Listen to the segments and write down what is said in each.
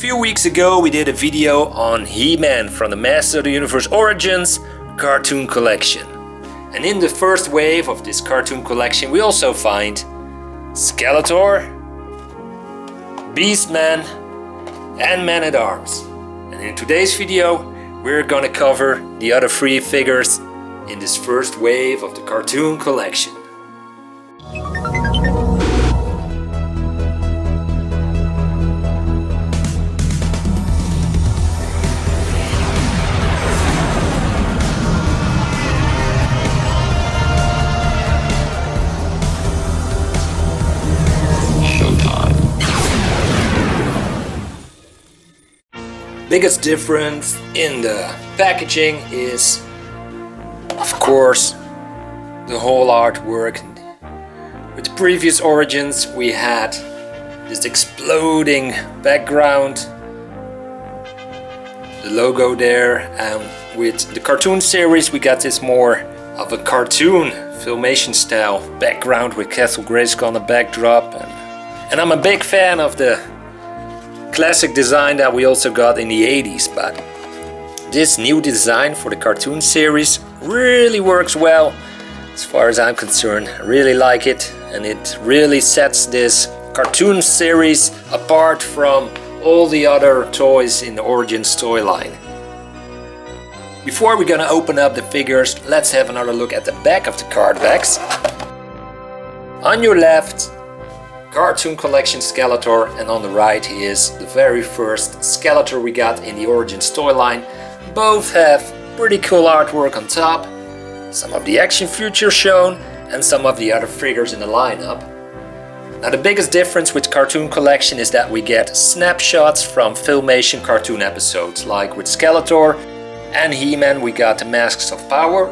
few weeks ago we did a video on He-Man from the Masters of the Universe Origins cartoon collection. And in the first wave of this cartoon collection we also find Skeletor, Beastman and Man-at-Arms. And in today's video we're gonna cover the other three figures in this first wave of the cartoon collection. Biggest difference in the packaging is, of course, the whole artwork. With the previous Origins we had this exploding background, the logo there, and with the cartoon series we got this more of a cartoon filmation style background with Castle Grayskull on the backdrop, and I'm a big fan of the classic design that we also got in the 80s, but this new design for the cartoon series really works well as far as I'm concerned. I really like it, and it really sets this cartoon series apart from all the other toys in the Origins toy line. Before we're gonna open up the figures, let's have another look at the back of the card backs. On your left, Cartoon Collection Skeletor, and on the right is the very first Skeletor we got in the Origins toy line. Both have pretty cool artwork on top, some of the action features shown and some of the other figures in the lineup. Now the biggest difference with Cartoon Collection is that we get snapshots from Filmation cartoon episodes, like with Skeletor and He-Man we got the Masks of Power.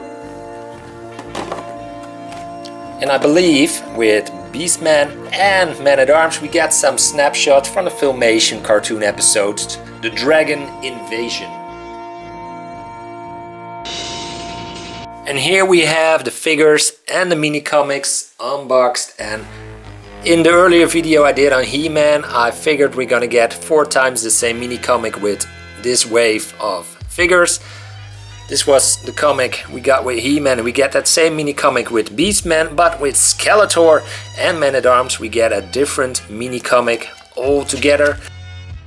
And I believe with Beastman and Man-at-Arms we got some snapshots from the Filmation cartoon episodes, The Dragon Invasion. And here we have the figures and the mini comics unboxed, and in the earlier video I did on He-Man I figured we're gonna get 4 times the same mini comic with this wave of figures. This was the comic we got with He-Man, and we get that same mini comic with Beastman, but with Skeletor and Man-at-Arms we get a different mini comic altogether.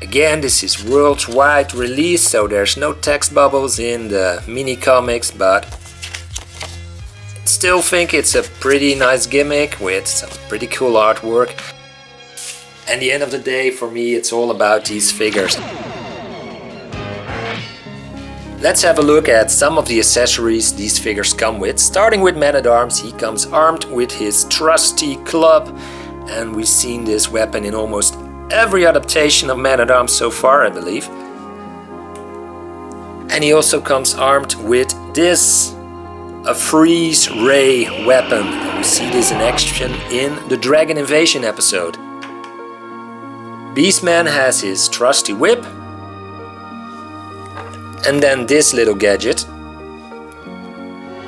Again, this is worldwide release, so there's no text bubbles in the mini comics, but I still think it's a pretty nice gimmick with some pretty cool artwork. And at the end of the day, for me, it's all about these figures. Let's have a look at some of the accessories these figures come with. Starting with Man-at-Arms, he comes armed with his trusty club, and we've seen this weapon in almost every adaptation of Man-at-Arms so far, I believe. And he also comes armed with this, a freeze ray weapon. And we see this in action in the Dragon Invasion episode. Beastman has his trusty whip. And then this little gadget,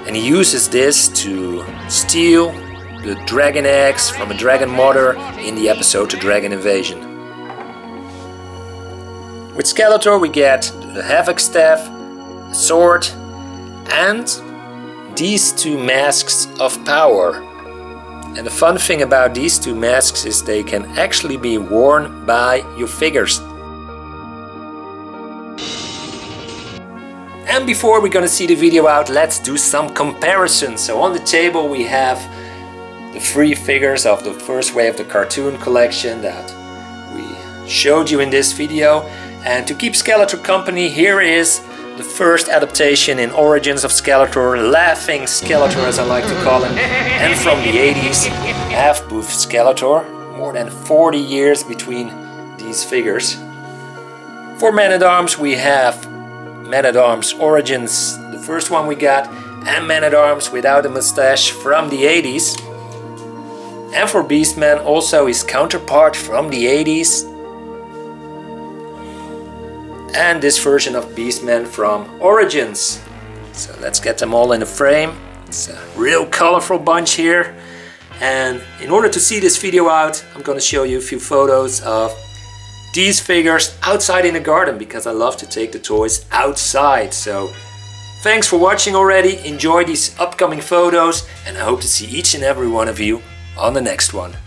and he uses this to steal the dragon eggs from a dragon mother in the episode The Dragon Invasion. With Skeletor we get the Havoc Staff, a sword, and these 2 masks of power. And the fun thing about these 2 masks is they can actually be worn by your figures. And before we're gonna see the video out, let's do some comparisons. So on the table we have the 3 figures of the first wave of the cartoon collection that we showed you in this video. And to keep Skeletor company, here is the first adaptation in Origins of Skeletor, Laughing Skeletor as I like to call him. And from the 80s, Half-Booth Skeletor. More than 40 years between these figures. For Man-at-Arms we have Man-at-Arms Origins, the first one we got, and Man-at-Arms without a mustache from the 80s. And for Beastman, also his counterpart from the 80s. And this version of Beastman from Origins. So let's get them all in a frame. It's a real colorful bunch here. And in order to see this video out, I'm going to show you a few photos of these figures outside in the garden because I love to take the toys outside. So thanks for watching already. Enjoy these upcoming photos and I hope to see each and every one of you on the next one.